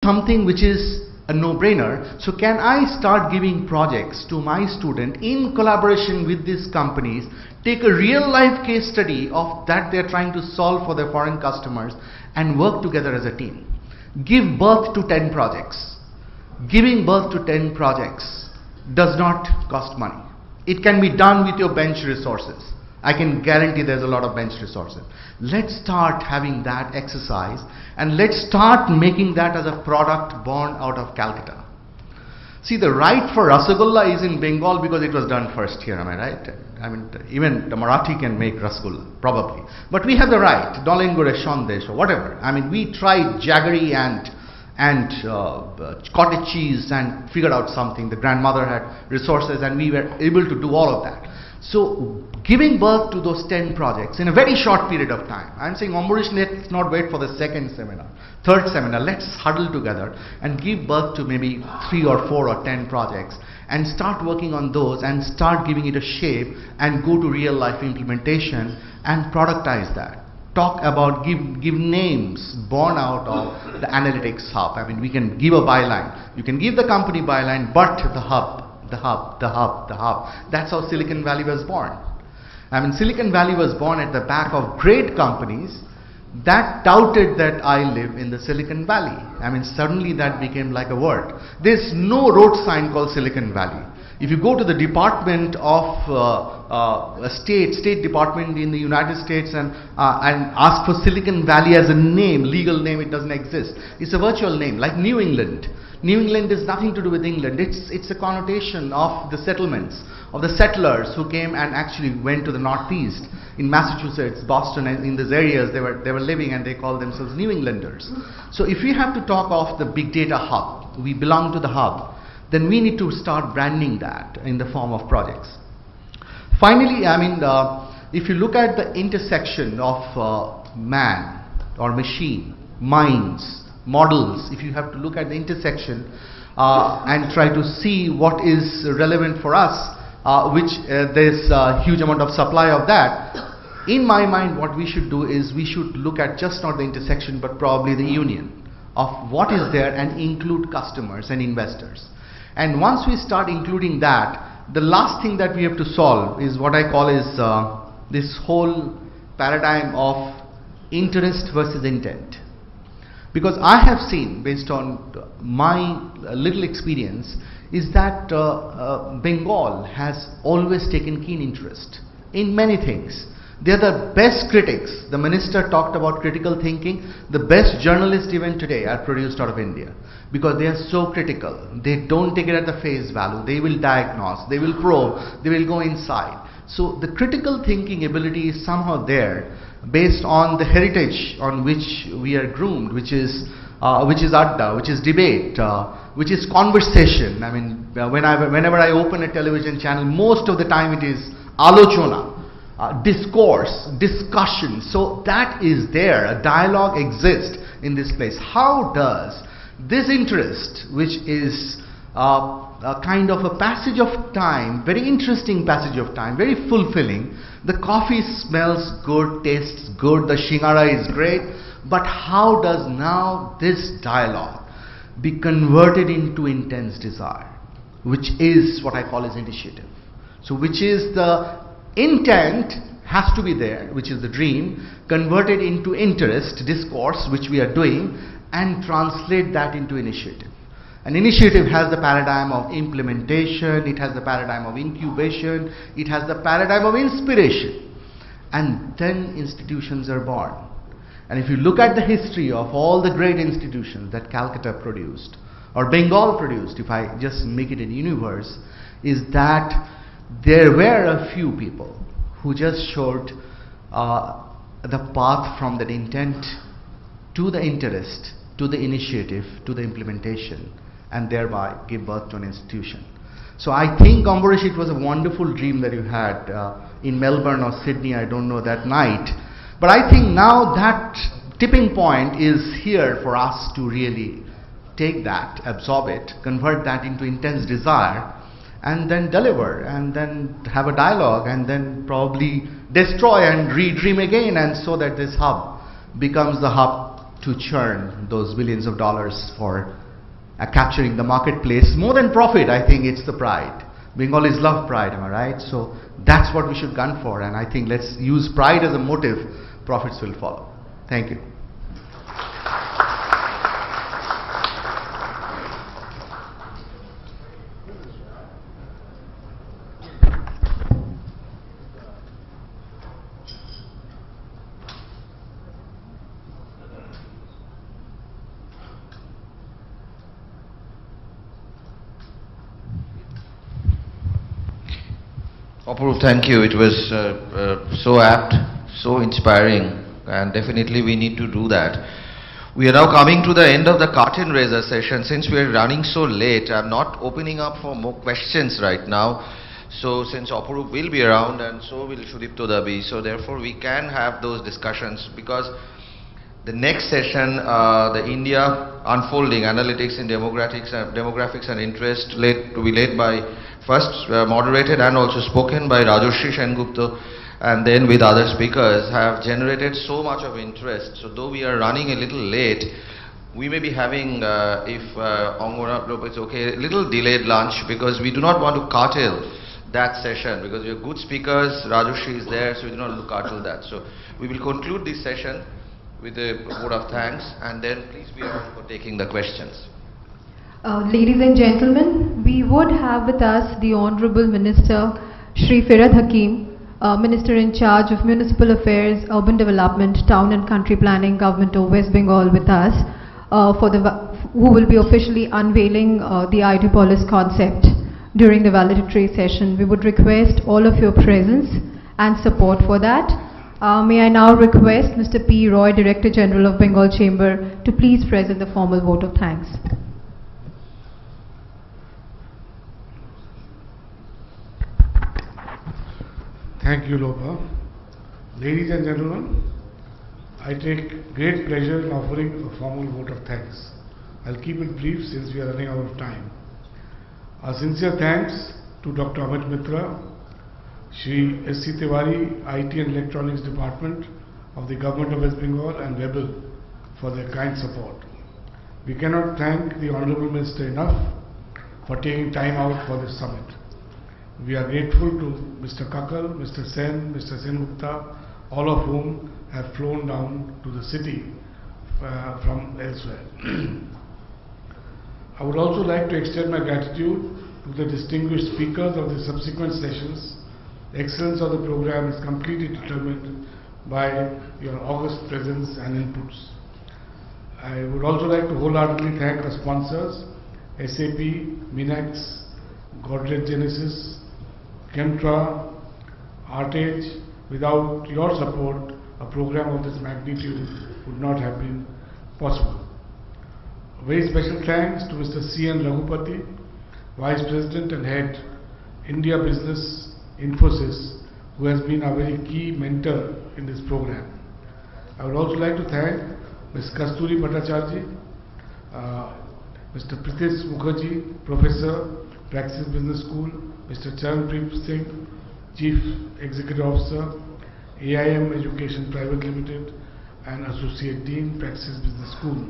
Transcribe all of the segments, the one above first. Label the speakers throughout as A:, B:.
A: something which is a no-brainer. So can I start giving projects to my student in collaboration with these companies, take a real-life case study of that they're trying to solve for their foreign customers, and work together as a team. Give birth to 10 projects. Giving birth to 10 projects does not cost money. It can be done with your bench resources. I can guarantee there's a lot of bench resources. Let's start having that exercise, and let's start making that as a product born out of Calcutta. See, the right for Rasgulla is in Bengal because it was done first here, am I right? I mean, even the Marathi can make Rasgulla, probably. But we have the right, Dolengure Shandesh or whatever. I mean, we tried jaggery and cottage cheese and figured out something. The grandmother had resources and we were able to do all of that. So giving birth to those 10 projects in a very short period of time. I'm saying, Ambarish, let's not wait for the second seminar, third seminar. Let's huddle together and give birth to maybe 3 or 4 or 10 projects and start working on those and start giving it a shape and go to real life implementation and productize that. Talk about, give names born out of the analytics hub. I mean, we can give a byline. You can give the company byline, but the hub. That's how Silicon Valley was born. I mean, Silicon Valley was born at the back of great companies that touted that I live in the Silicon Valley. I mean, suddenly that became like a word. There's no road sign called Silicon Valley. If you go to the Department of State Department in the United States and ask for Silicon Valley as a name, legal name, it doesn't exist. It's a virtual name, like New England. New England is nothing to do with England. It's a connotation of the settlements, of the settlers who came and actually went to the Northeast. In Massachusetts, Boston, and in these areas they were living, and they called themselves New Englanders. So if we have to talk of the big data hub, we belong to the hub, then we need to start branding that in the form of projects. Finally, I mean, if you look at the intersection of man or machine, minds, models, if you have to look at the intersection and try to see what is relevant for us, which there's a huge amount of supply of that, in my mind what we should do is we should look at just not the intersection but probably the union of what is there and include customers and investors. And once we start including that, the last thing that we have to solve is what I call is this whole paradigm of interest versus intent. Because I have seen, based on my little experience, is that Bengal has always taken keen interest in many things. They are the best critics. The minister talked about critical thinking. The best journalists even today are produced out of India because they are so critical. They don't take it at the face value. They will diagnose, they will probe, they will go inside. So the critical thinking ability is somehow there based on the heritage on which we are groomed, which is adda, which is debate, which is conversation. I mean, whenever I open a television channel, most of the time it is alochona. Discourse, discussion. So that is there. A dialogue exists in this place. How does this interest, which is a kind of a passage of time, very interesting passage of time, very fulfilling. The coffee smells good, tastes good, the shingara is great, but how does now this dialogue be converted into intense desire, which is what I call as initiative. So which is the intent has to be there, which is the dream, converted into interest, discourse, which we are doing, and translate that into initiative. An initiative has the paradigm of implementation, it has the paradigm of incubation, it has the paradigm of inspiration. And then institutions are born. And if you look at the history of all the great institutions that Calcutta produced, or Bengal produced, if I just make it a universe, is that there were a few people who just showed the path from that intent to the interest, to the initiative, to the implementation, and thereby give birth to an institution. So I think, Ambarish, it was a wonderful dream that you had in Melbourne or Sydney, I don't know, that night. But I think now that tipping point is here for us to really take that, absorb it, convert that into intense desire, and then deliver, and then have a dialogue, and then probably destroy and redream again, and so that this hub becomes the hub to churn those billions of dollars for capturing the marketplace. More than profit, I think it's the pride. Bengalis love pride, am I right? So that's what we should gun for, and I think let's use pride as a motive. Profits will follow. Thank you.
B: Apurv, thank you. It was so apt, so inspiring, and definitely we need to do that. We are now coming to the end of the curtain raiser session. Since we are running so late, I'm not opening up for more questions right now. So since Apurv will be around and so will Sudipto Dabi, so therefore we can have those discussions, because the next session, the India Unfolding Analytics in Demographics and Interest, to be led by, first moderated and also spoken by Rajarshi Sengupta, and then with other speakers, have generated so much of interest. So though we are running a little late, we may be having, if Angora is okay, a little delayed lunch, because we do not want to curtail that session, because we have good speakers, Rajarshi is there, so we do not want to curtail that. So we will conclude this session with a word of thanks, and then please be around for taking the questions.
C: Ladies and gentlemen, we would have with us the Honorable Minister Shri Firhad Hakim, Minister in charge of Municipal Affairs, Urban Development, Town and Country Planning, Government of West Bengal with us, who will be officially unveiling the Ideapolis concept during the valedictory session. We would request all of your presence and support for that. May I now request Mr. P. Roy, Director General of Bengal Chamber, to please present the formal vote of thanks.
D: Thank you, Lopa. Ladies and gentlemen, I take great pleasure in offering a formal vote of thanks. I'll keep it brief since we are running out of time. Our sincere thanks to Dr. Amit Mitra, Shri S.C. Tiwari, IT and Electronics Department of the Government of West Bengal, and WEBL for their kind support. We cannot thank the Honorable Minister enough for taking time out for this summit. We are grateful to Mr. Kakal, Mr. Sen, Mr. Sengupta, all of whom have flown down to the city from elsewhere. I would also like to extend my gratitude to the distinguished speakers of the subsequent sessions. The excellence of the program is completely determined by your august presence and inputs. I would also like to wholeheartedly thank our sponsors, SAP, Minax, Godrej Genesis, Chemtra, Artage. Without your support, a program of this magnitude would not have been possible. A very special thanks to Mr. C.N. Raghupati, Vice President and Head, India Business, Infosys, who has been a very key mentor in this program. I would also like to thank Ms. Kasturi Bhattacharjee, Mr. Pritesh Mukherjee, Professor, Praxis Business School, Mr. Charanpreet Singh, Chief Executive Officer, AIM Education Private Limited, and Associate Dean, Praxis Business School.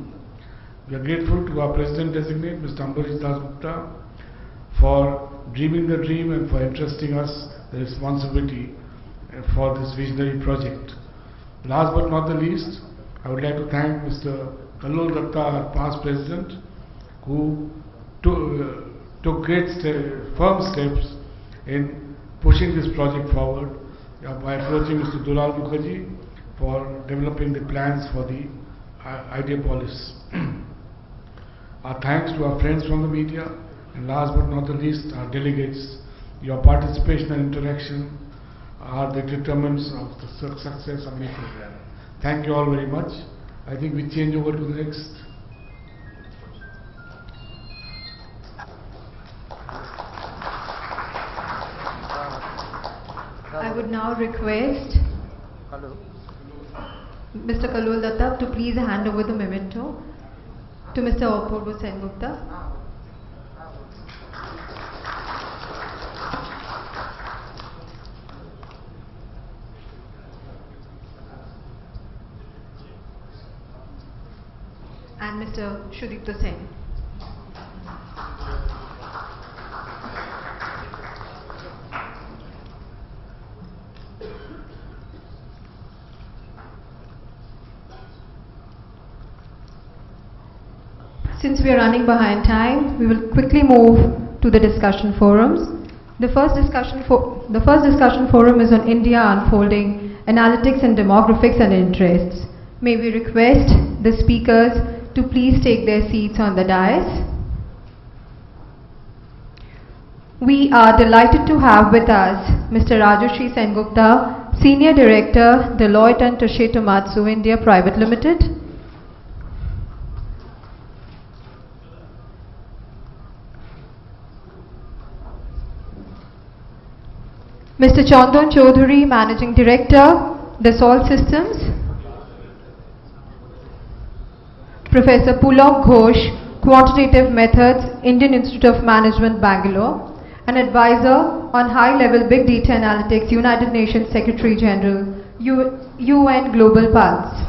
D: We are grateful to our President-designate, Mr. Ambarish Das Gupta, for dreaming the dream and for entrusting us the responsibility for this visionary project. Last but not the least, I would like to thank Mr. Kallol Datta, our past President, who took firm steps in pushing this project forward by approaching Mr. Dulal Mukherjee for developing the plans for the Ideapolis. Our thanks to our friends from the media, and last but not the least, our delegates. Your participation and interaction are the determinants of the success of the program. Thank you all very much. I think we change over to the next.
C: I would now request Mr. Kallol Datta to please hand over the memento to Mr. Apurva Sengupta. and Mr. Shudipta Sen. Since we are running behind time, we will quickly move to the discussion forums. The first discussion forum is on India unfolding, analytics and demographics and interests. May we request the speakers to please take their seats on the dais. We are delighted to have with us Mr. Rajarshi Sengupta, Senior Director, Deloitte and Touche Tohmatsu India Private Limited. Mr. Chandan Chaudhary, Managing Director, Dassault Systems. Professor Pulok Ghosh, Quantitative Methods, Indian Institute of Management, Bangalore. An advisor on high-level big data analytics, United Nations Secretary General, UN Global Pulse.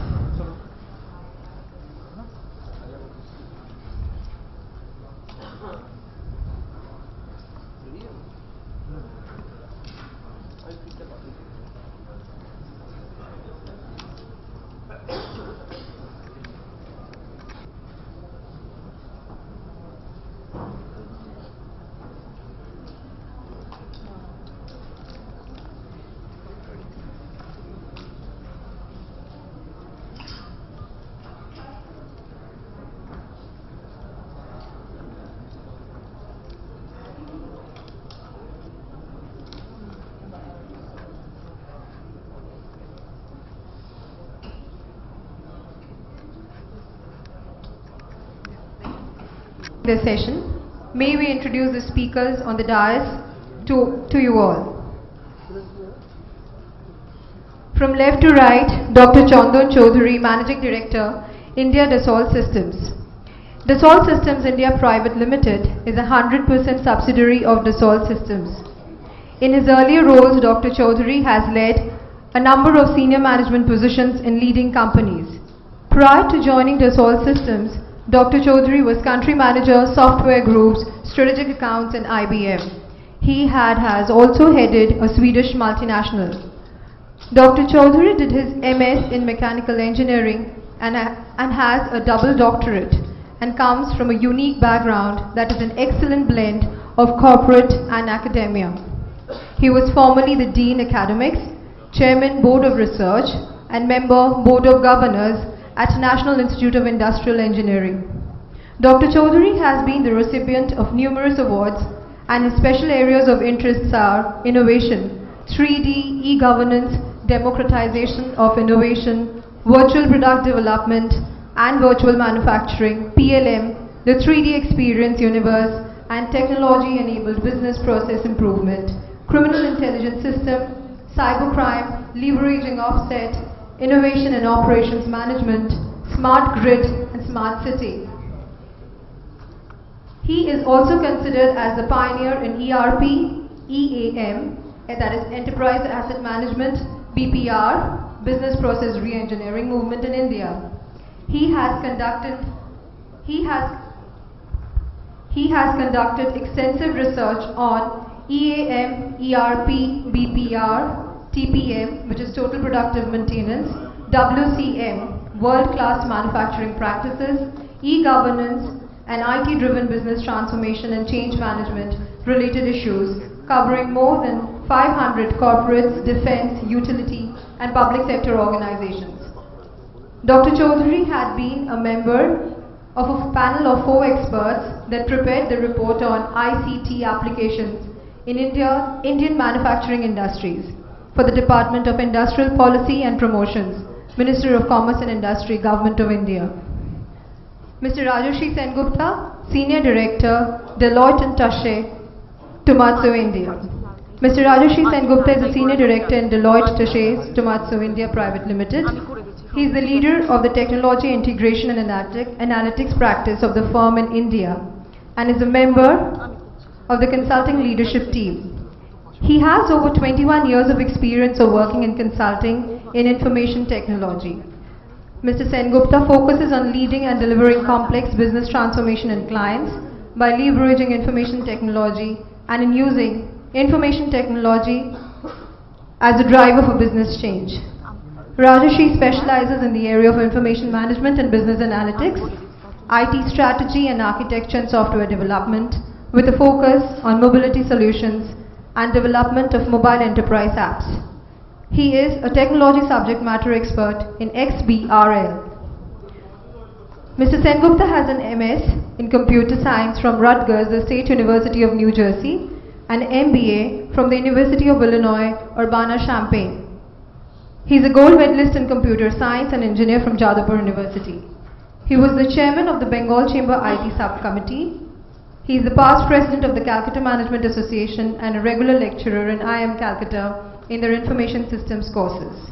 C: This session. May we introduce the speakers on the dais to you all. From left to right, Dr. Chandan Chaudhary, Managing Director, India Dassault Systems. Dassault Systems India Private Limited is a 100% subsidiary of Dassault Systems. In his earlier roles, Dr. Chaudhary has led a number of senior management positions in leading companies. Prior to joining Dassault Systems, Dr. Chaudhary was Country Manager, Software Groups, Strategic Accounts and IBM. He has also headed a Swedish multinational. Dr. Chaudhary did his MS in Mechanical Engineering and has a double doctorate and comes from a unique background that is an excellent blend of corporate and academia. He was formerly the Dean Academics, Chairman Board of Research and Member Board of Governors at National Institute of Industrial Engineering. Dr. Chaudhary has been the recipient of numerous awards and his special areas of interests are innovation, 3D, e-governance, democratization of innovation, virtual product development and virtual manufacturing, PLM, the 3D experience universe and technology-enabled business process improvement, criminal intelligence system, cybercrime, leveraging offset, innovation and operations management, smart grid and smart city. He is also considered as a pioneer in ERP, EAM, that is Enterprise Asset Management, BPR, Business Process Re-engineering movement in India. He has conducted extensive research on EAM, ERP, BPR, TPM, which is Total Productive Maintenance, WCM, World-Class Manufacturing Practices, e-governance, and IT-driven business transformation and change management related issues covering more than 500 corporates, defense, utility, and public sector organizations. Dr. Chaudhary had been a member of a panel of 4 experts that prepared the report on ICT applications in Indian manufacturing industries for the Department of Industrial Policy and Promotions, Ministry of Commerce and Industry, Government of India. Mr. Rajarshi Sengupta, Senior Director, Deloitte and Touche Tohmatsu India. Mr. Rajarshi Sengupta is a Senior Director in Deloitte Touche Tohmatsu India Private Limited. He is the leader of the Technology Integration and Analytics practice of the firm in India and is a member of the consulting leadership team. He has over 21 years of experience of working in consulting in information technology. Mr. Sengupta focuses on leading and delivering complex business transformation in clients by leveraging information technology and in using information technology as a driver for business change. Rajarshi specializes in the area of information management and business analytics, IT strategy and architecture and software development, with a focus on mobility solutions and development of mobile enterprise apps. He is a technology subject matter expert in XBRL. Mr. Sengupta has an MS in computer science from Rutgers, the State University of New Jersey, and MBA from the University of Illinois, Urbana-Champaign. He is a gold medalist in computer science and engineer from Jadavpur University. He was the chairman of the Bengal Chamber IT subcommittee. He is the past president of the Calcutta Management Association and a regular lecturer in IIM Calcutta in their information systems courses.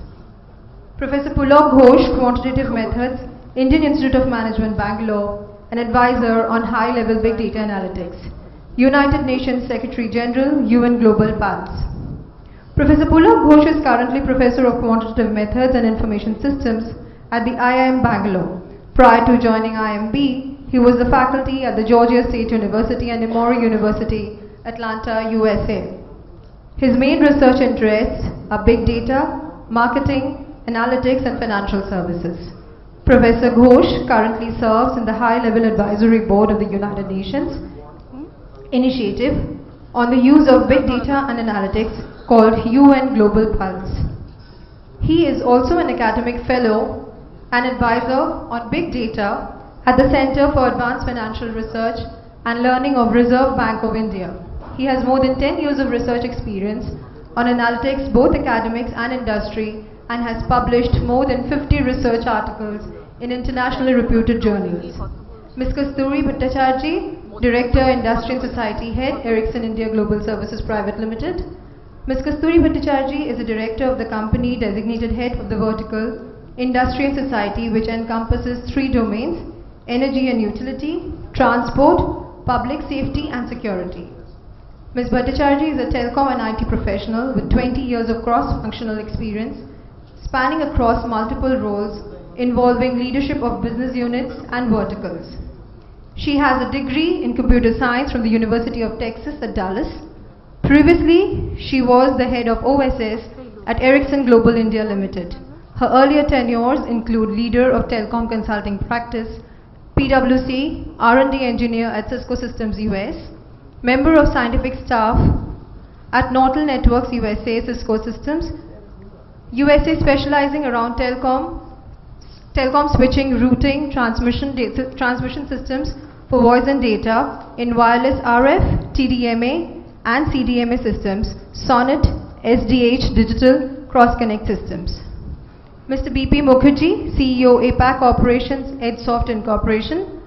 C: Professor Pulok Ghosh, Quantitative Methods, Indian Institute of Management, Bangalore, an advisor on high-level big data analytics. United Nations Secretary General, UN Global Pulse. Professor Pulok Ghosh is currently Professor of Quantitative Methods and Information Systems at the IIM Bangalore. Prior to joining IMB, he was the faculty at the Georgia State University and Emory University, Atlanta, USA. His main research interests are big data, marketing, analytics, and financial services. Professor Ghosh currently serves in the High-Level Advisory Board of the United Nations Initiative on the use of big data and analytics called UN Global Pulse. He is also an academic fellow and advisor on big data at the Center for Advanced Financial Research and Learning of Reserve Bank of India. He has more than 10 years of research experience on analytics, both academics and industry, and has published more than 50 research articles in internationally reputed journals. Ms. Kasturi Bhattacharjee, Director, Industry and Society Head, Ericsson India Global Services Private Limited. Ms. Kasturi Bhattacharjee is a Director of the company designated Head of the vertical Industry and Society, which encompasses 3 domains: energy and utility, transport, public safety and security. Ms. Bhattacharjee is a telecom and IT professional with 20 years of cross-functional experience spanning across multiple roles involving leadership of business units and verticals. She has a degree in computer science from the University of Texas at Dallas. Previously, she was the head of OSS at Ericsson Global India Limited. Her earlier tenures include leader of telecom consulting practice, PwC, R&D engineer at Cisco Systems US, member of scientific staff at Nortel Networks USA, Cisco Systems USA, specializing around telecom switching, routing, transmission systems for voice and data in wireless RF, TDMA and CDMA systems, SONET, SDH, digital cross-connect systems. Mr. BP Mukherjee, CEO APAC Operations, EdSoft Incorporation.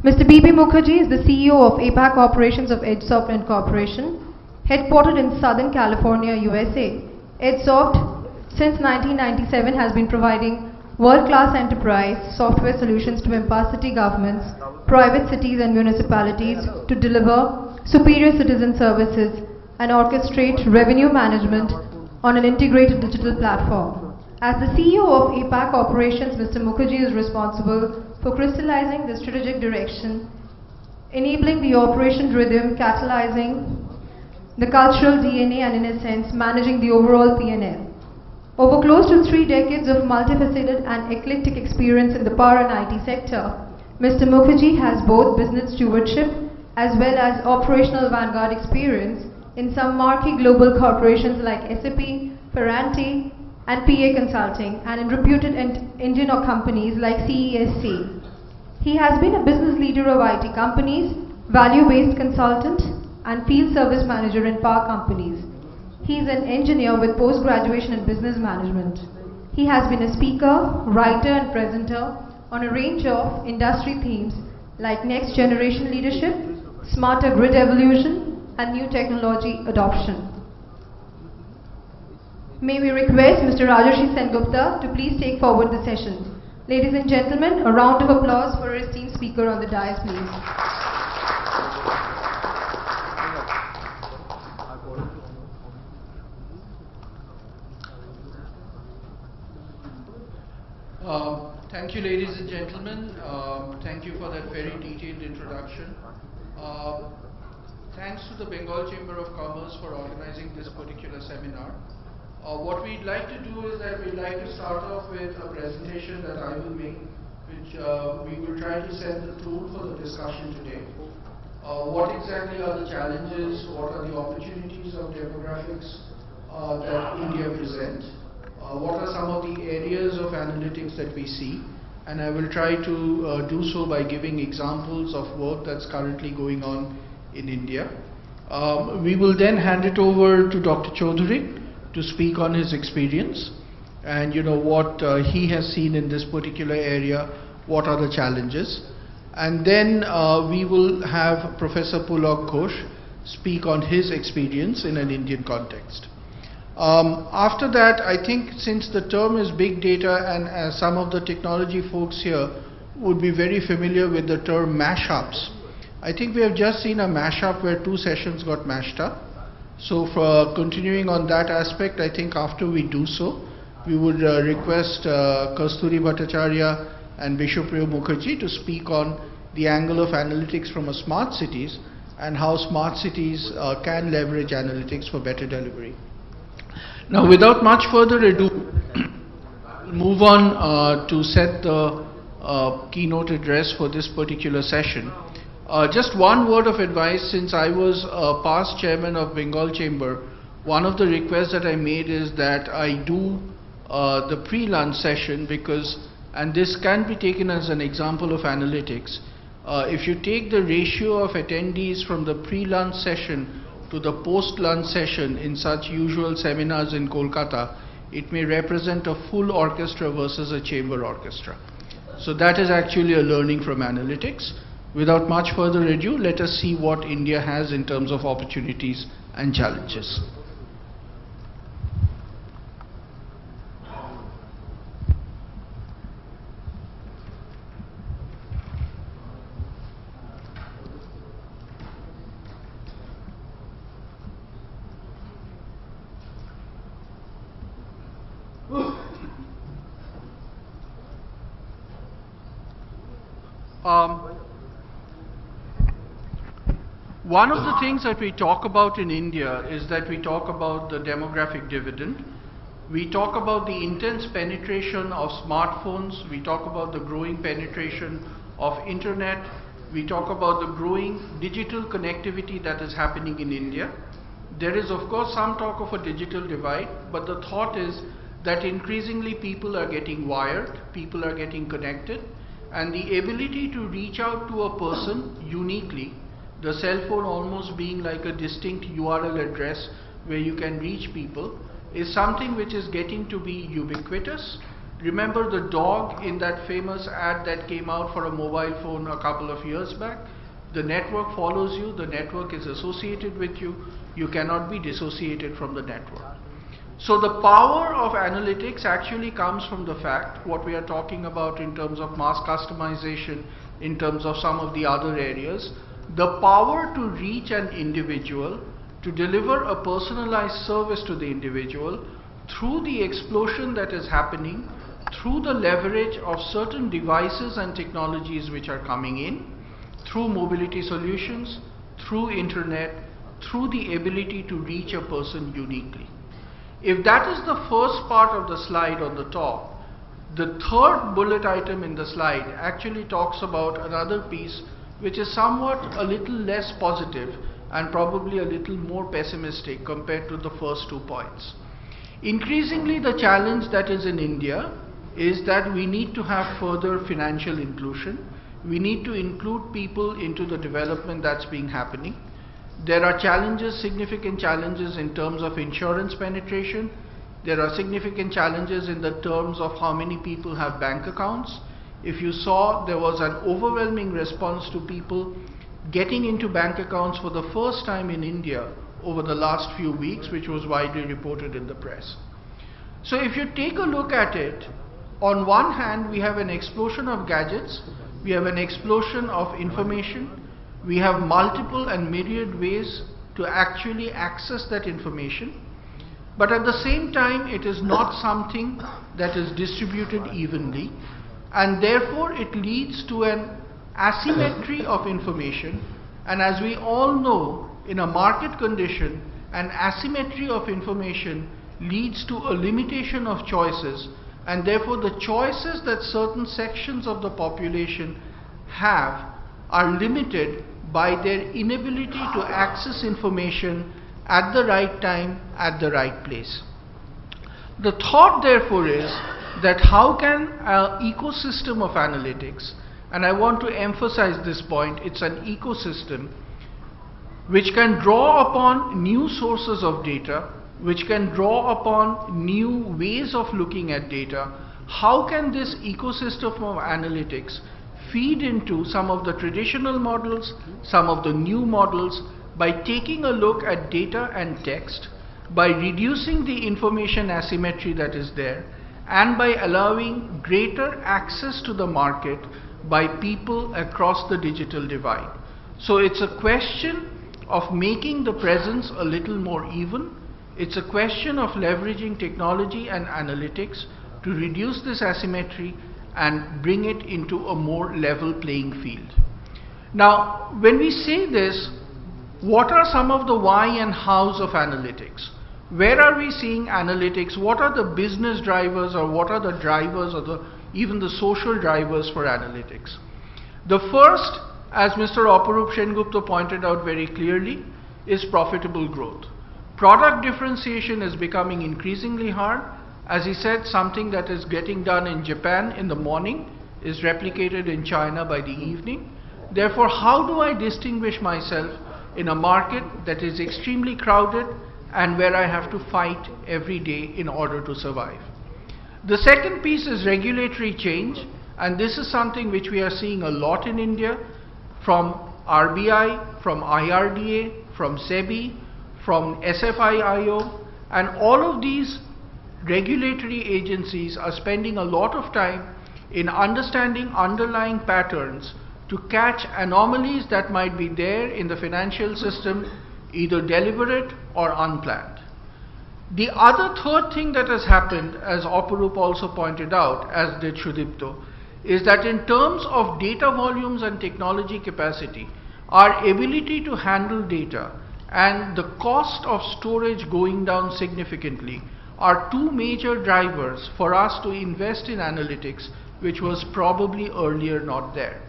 C: Mr. BP Mukherjee is the CEO of APAC Operations of EdSoft Incorporation, headquartered in Southern California, USA. EdSoft, since 1997, has been providing world-class enterprise software solutions to empower city governments, private cities and municipalities to deliver superior citizen services and orchestrate revenue management on an integrated digital platform. As the CEO of APAC Operations, Mr. Mukherjee is responsible for crystallizing the strategic direction, enabling the operation rhythm, catalyzing the cultural DNA, and in a sense, managing the overall P&L. Over close to 3 decades of multifaceted and eclectic experience in the power and IT sector, Mr. Mukherjee has both business stewardship as well as operational vanguard experience in some marquee global corporations like SAP, Ferranti, and PA Consulting, and in reputed Indian companies like CESC. He has been a business leader of IT companies, value-based consultant, and field service manager in power companies. He is an engineer with post-graduation in business management. He has been a speaker, writer, and presenter on a range of industry themes like next generation leadership, smarter grid evolution, and new technology adoption. May we request Mr. Rajarshi Sengupta to please take forward the session. Ladies and gentlemen, a round of applause for our esteemed speaker on the dais, please.
E: Thank Thank you, ladies and gentlemen. Thank you for that very detailed introduction. Thanks to the Bengal Chamber of Commerce for organizing this particular seminar. What we'd like to do is that we'd like to start off with a presentation that I will make, which we will try to set the tone for the discussion today. What exactly are the challenges, what are the opportunities of demographics that India presents? What are some of the areas of analytics that we see? And I will try to do so by giving examples of work that's currently going on in India. We will then hand it over to Dr. Chaudhary to speak on his experience and what he has seen in this particular area, what are the challenges. And then we will have Professor Pulok Ghosh speak on his experience in an Indian context. After that, I think since the term is big data and some of the technology folks here would be very familiar with the term mashups, I think we have just seen a mashup where two sessions got mashed up. So for continuing on that aspect, I think after we do so, we would request Kasturi Bhattacharya and Vishwapriya Mukherjee to speak on the angle of analytics from a smart cities and how smart cities can leverage analytics for better delivery. Now, without much further ado, move on to set the keynote address for this particular session. Just one word of advice, since I was a past chairman of Bengal Chamber, one of the requests that I made is that I do the pre-lunch session because, and this can be taken as an example of analytics, if you take the ratio of attendees from the pre-lunch session to the post-lunch session in such usual seminars in Kolkata, it may represent a full orchestra versus a chamber orchestra. So that is actually a learning from analytics. Without much further ado, let us see what India has in terms of opportunities and challenges. One of the things that we talk about in India is that we talk about the demographic dividend. We talk about the intense penetration of smartphones. We talk about the growing penetration of internet. We talk about the growing digital connectivity that is happening in India. There is of course some talk of a digital divide, but the thought is that increasingly people are getting wired, people are getting connected, and the ability to reach out to a person uniquely, the cell phone almost being like a distinct URL address where you can reach people, is something which is getting to be ubiquitous. Remember the dog in that famous ad that came out for a mobile phone a couple of years back? The network follows you, the network is associated with you, you cannot be dissociated from the network. So the power of analytics actually comes from the fact, what we are talking about in terms of mass customization, in terms of some of the other areas, the power to reach an individual, to deliver a personalized service to the individual through the explosion that is happening, through the leverage of certain devices and technologies which are coming in, through mobility solutions, through internet, through the ability to reach a person uniquely. If that is the first part of the slide on the top, the third bullet item in the slide actually talks about another piece which is somewhat a little less positive and probably a little more pessimistic compared to the first 2 points. Increasingly, the challenge that is in India is that we need to have further financial inclusion. We need to include people into the development that's been happening. There are challenges, significant challenges in terms of insurance penetration. There are significant challenges in the terms of how many people have bank accounts. If you saw, there was an overwhelming response to people getting into bank accounts for the first time in India over the last few weeks, which was widely reported in the press. So if you take a look at it, on one hand we have an explosion of gadgets, we have an explosion of information, we have multiple and myriad ways to actually access that information, but at the same time it is not something that is distributed evenly. and therefore it leads to an asymmetry of information. And as we all know, in a market condition, an asymmetry of information leads to a limitation of choices, and therefore the choices that certain sections of the population have are limited by their inability to access information at the right time, at the right place. The thought therefore is that how can an ecosystem of analytics, and I want to emphasize this point, it's an ecosystem which can draw upon new sources of data, which can draw upon new ways of looking at data, how can this ecosystem of analytics feed into some of the traditional models, some of the new models, by taking a look at data and text, by reducing the information asymmetry that is there, and by allowing greater access to the market by people across the digital divide. So it's a question of making the presence a little more even. It's a question of leveraging technology and analytics to reduce this asymmetry and bring it into a more level playing field. Now, when we say this, what are some of the why and hows of analytics? Where are we seeing analytics? What are the business drivers, or what are the drivers, or even the social drivers for analytics? The first, as Mr. Aparup Sengupta pointed out very clearly, is profitable growth. Product differentiation is becoming increasingly hard. As he said, something that is getting done in Japan in the morning is replicated in China by the evening. Therefore, how do I distinguish myself in a market that is extremely crowded and where I have to fight every day in order to survive? The second piece is regulatory change, and this is something which we are seeing a lot in India, from RBI, from IRDA, from SEBI, from SFIIO, and all of these regulatory agencies are spending a lot of time in understanding underlying patterns to catch anomalies that might be there in the financial system, either deliberate or unplanned. The other third thing that has happened, as Aparup also pointed out, as did Sudipto, is that in terms of data volumes and technology capacity, our ability to handle data and the cost of storage going down significantly are two major drivers for us to invest in analytics, which was probably earlier not there.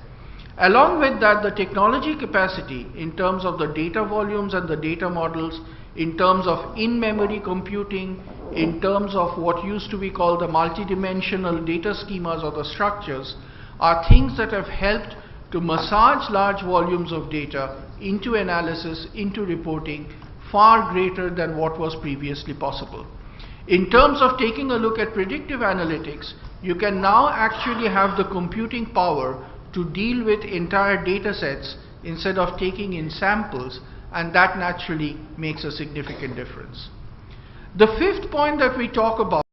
E: Along with that, the technology capacity in terms of the data volumes and the data models, in terms of in-memory computing, in terms of what used to be called the multidimensional data schemas or the structures, are things that have helped to massage large volumes of data into analysis, into reporting, far greater than what was previously possible. In terms of taking a look at predictive analytics, you can now actually have the computing power to deal with entire data sets instead of taking in samples, and that naturally makes a significant difference. The fifth point that we talk about